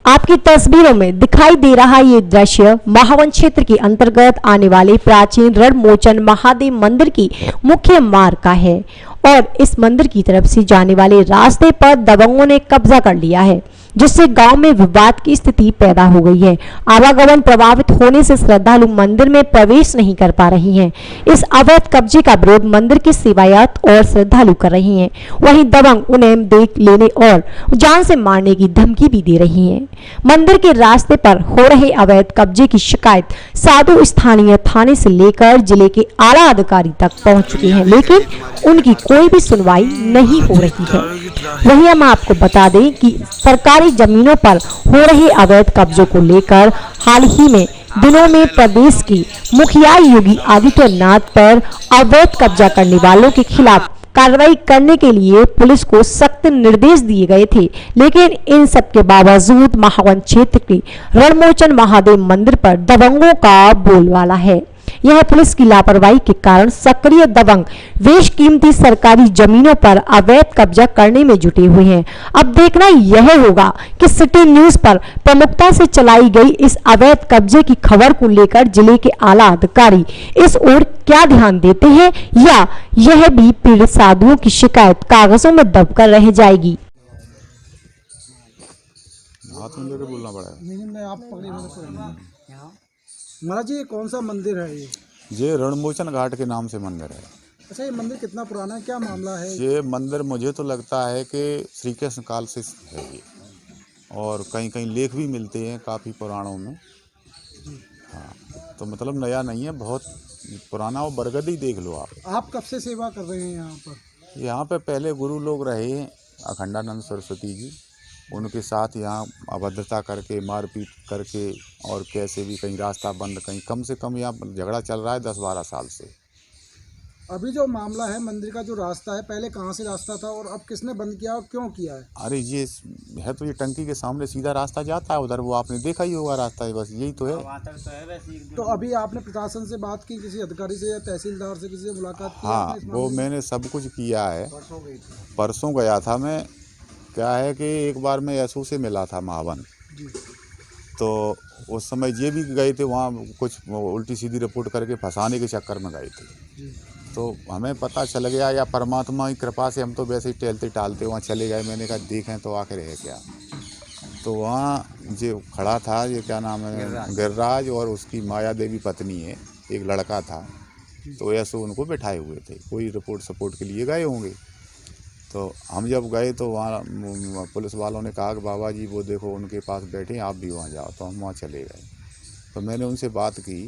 आपकी तस्वीरों में दिखाई दे रहा ये दृश्य महावन क्षेत्र के अंतर्गत आने वाले प्राचीन रणमोचन महादेव मंदिर की मुख्य मार्ग का है और इस मंदिर की तरफ से जाने वाले रास्ते पर दबंगों ने कब्जा कर लिया है, जिससे गांव में विवाद की स्थिति पैदा हो गई है। आवागमन प्रभावित होने से श्रद्धालु मंदिर में प्रवेश नहीं कर पा रही हैं। इस अवैध कब्जे का विरोध मंदिर के सेवायत और श्रद्धालु कर रही हैं। वहीं दबंग उन्हें देख लेने और जान से मारने की धमकी भी दे रही हैं। मंदिर के रास्ते पर हो रहे अवैध कब्जे की शिकायत साधु स्थानीय थाने से लेकर जिले के आला अधिकारी तक पहुंच चुकी है, लेकिन उनकी कोई भी सुनवाई नहीं हो रही है। वहीं हम आपको बता दें कि सरकारी जमीनों पर हो रहे अवैध कब्जों को लेकर हाल ही में दिनों में प्रदेश की मुखिया योगी आदित्यनाथ पर अवैध कब्जा करने वालों के खिलाफ कार्रवाई करने के लिए पुलिस को सख्त निर्देश दिए गए थे, लेकिन इन सब के बावजूद महावन क्षेत्र के रणमोचन महादेव मंदिर पर दबंगों का बोलबाला है। यह पुलिस की लापरवाही के कारण सक्रिय दबंग बेशकीमती सरकारी जमीनों पर अवैध कब्जा करने में जुटे हुए हैं। अब देखना यह होगा कि सिटी न्यूज पर प्रमुखता से चलाई गई इस अवैध कब्जे की खबर को लेकर जिले के आला अधिकारी इस ओर क्या ध्यान देते हैं, या यह भी पीड़ित साधुओं की शिकायत कागजों में दबकर रह जाएगी। बोलना पड़ा नहीं, आप पकड़िए महाराज जी। ये कौन सा मंदिर है ये रणमोचन घाट के नाम से मंदिर है। अच्छा, ये मंदिर कितना पुराना है, क्या मामला है? ये मंदिर मुझे तो लगता है कि श्री कृष्ण काल से है ये, और कहीं कहीं लेख भी मिलते हैं काफ़ी पुराणों में। हाँ, तो मतलब नया नहीं है, बहुत पुराना। और बरगद ही देख लो आप। आप कब से सेवा कर रहे हैं यहाँ पर? यहाँ पे पहले गुरु लोग रहे हैं, अखंडानंद सरस्वती जी, उनके साथ यहाँ अभद्रता करके, मारपीट करके, और कैसे भी कहीं रास्ता बंद, कहीं कम से कम यहाँ झगड़ा चल रहा है 10-12 साल से। अभी जो मामला है मंदिर का, जो रास्ता है, पहले कहाँ से रास्ता था और अब किसने बंद किया और क्यों किया है? अरे ये है तो ये टंकी के सामने सीधा रास्ता जाता है उधर, वो आपने देखा ही होगा रास्ता है, बस यही तो है। तो अभी आपने प्रशासन से बात की, किसी अधिकारी से या तहसीलदार से किसी से मुलाकात की? हाँ, वो मैंने सब कुछ किया है। परसों गया था मैं। क्या है कि एक बार मैं यसू से मिला था महावन, तो उस समय ये भी गए थे वहाँ, कुछ उल्टी सीधी रिपोर्ट करके फंसाने के चक्कर में गए थे। तो हमें पता चल गया, या परमात्मा की कृपा से हम तो वैसे ही टहलते टालते वहाँ चले गए। मैंने कहा देखें तो आखिर है क्या। तो वहाँ जो खड़ा था, ये क्या नाम है, गिरिराज, और उसकी माया देवी पत्नी है, एक लड़का था। तो ऐसे उनको बैठाए हुए थे, कोई रिपोर्ट सपोर्ट के लिए गए होंगे। तो हम जब गए तो वहाँ पुलिस वालों ने कहा कि बाबा जी वो देखो उनके पास बैठे, आप भी वहाँ जाओ। तो हम वहाँ चले गए। तो मैंने उनसे बात की,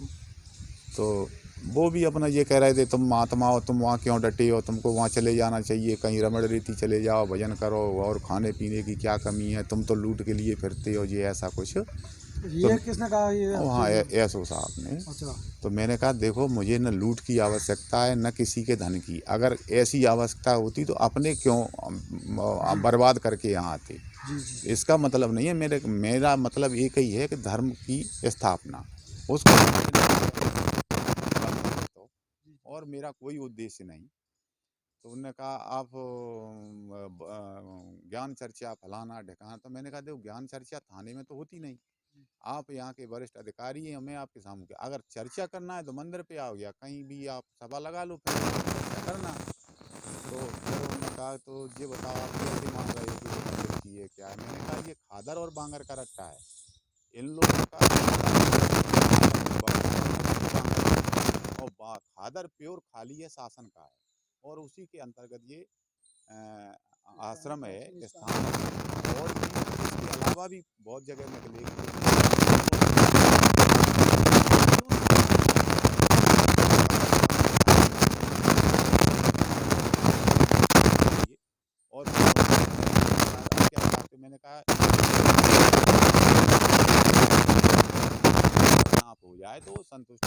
तो वो भी अपना ये कह रहे थे, तुम महात्मा हो, तुम वहाँ क्यों डटे हो, तुमको वहाँ चले जाना चाहिए, कहीं रमण रीति चले जाओ, भजन करो, और खाने पीने की क्या कमी है, तुम तो लूट के लिए फिरते हो, ये ऐसा कुछ। ये किसने कहा? ये हाँ, ऐसो साहब ने। अच्छा। तो मैंने कहा देखो, मुझे न लूट की आवश्यकता है, न किसी के धन की। अगर ऐसी आवश्यकता होती तो अपने क्यों बर्बाद करके यहाँ आते। इसका मतलब नहीं है, मेरा मतलब एक ही है कि धर्म की स्थापना, उसको, और मेरा कोई उद्देश्य नहीं। तो उन्होंने कहा आप ज्ञान चर्चा फलाना ढिकाना। तो मैंने कहा देखो, ज्ञान चर्चा थाने में तो होती नहीं, आप यहाँ के वरिष्ठ अधिकारी हैं, हमें आपके सामने अगर चर्चा करना है तो मंदिर पे आओ, या कहीं भी आप सभा लगा लो, फिर चर्चा करना। तो फिर उन्होंने कहा तो ये बताओ आप कैसे मान रहे हो कि ये मंदिर की है क्या है? मैंने कहा ये खादर और बांगर का रट्टा है, इन लोगों का। और खादर प्योर खाली है, शासन का है, और उसी के अंतर्गत ये आश्रम है, स्थान है। और इसके अलावा भी बहुत जगह निकले और क्या। मैंने कहा आप हो जाए तो संतुष्ट।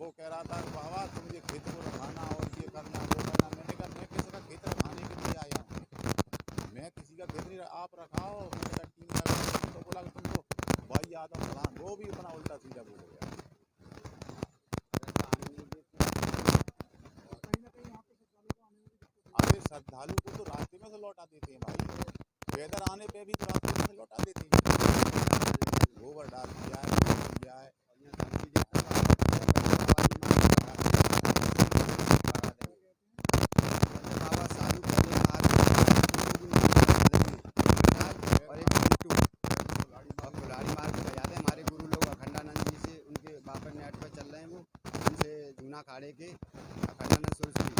वो कह रहा था बाबा तुम ये खेत को रखाना और ये करना वो करना। मैंने कहा मैं किसी का खेत रखाने के लिए आया हूँ, मैं किसी का खेत नहीं, आप रखाओ। मैंने कहा टीम लगा, तो बोला कि तुम तो भाई आदम प्रधान, वो भी अपना उल्टा सीधा बोल गया। अरे श्रद्धालु को तो रास्ते में से लौटा देते हैं भाई, वेदर आने पे भी तो रास्ते में से लौटा देते हैं। गोबर डाल दिया है। बाबा साधु का जो और एक पिंटू और कुल्हाड़ी मार के बजाते हैं। हमारे गुरु लोग अखंडानंद जी से, उनके बापर नेट पर चल रहे हैं, वो उनसे जूना खाड़े के अखंडानंद सरस्वती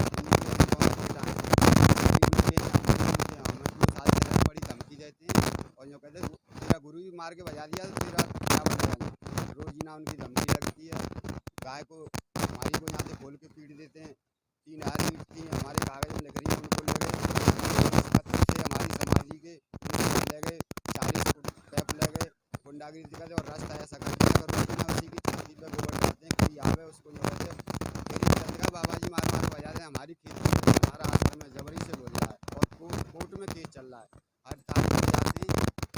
बड़ी धमकी देते हैं और जो कहते हैं तेरा गुरु भी मार के बजा दिया तो तेरा क्या बनेगा। रोजीना उनकी धमकी लगती है। गाय को हमारी को यहाँ से खोल के पीट देते हैं। 3 हारी मिलती हैं, हमारे कागज में लिख रही है उनको ले गए से हमारी समाधि के ले गए, 40 टैप ले गए, गुंडागिरी दिखाते और रास्ता ऐसा करते हैं। अगर रोजीना उसी की छाती पे गोबर डालते हैं, कोई आवे उसको जो कहते हैं तेरी बाबा जी मार मार बजा रहे हैं। हमारी खेती हमारा हाथ में जबरी से बोल रहा है और कोर्ट में केस चल रहा है। हर थाने में जाते हैं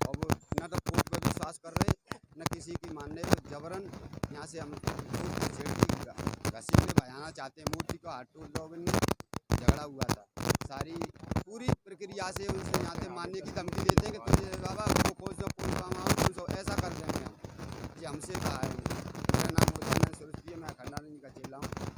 और वो न तो कोर्ट पर विश्वास कर रहे न किसी की मानने पर जबरन यहाँ से हम घसी में बजाना चाहते हैं। मूर्ति को हाथ टूट लोगों ने झगड़ा हुआ था, सारी पूरी प्रक्रिया से उनसे यहाँ से मानने की धमकी देते हैं कि तुझे बाबा वो खोज ऐसा कर देंगे हम। ये हमसे कहा है। मेरा नाम मोचानंद सरस्वती है, मैं अखंडानंद जी का चेला हूँ।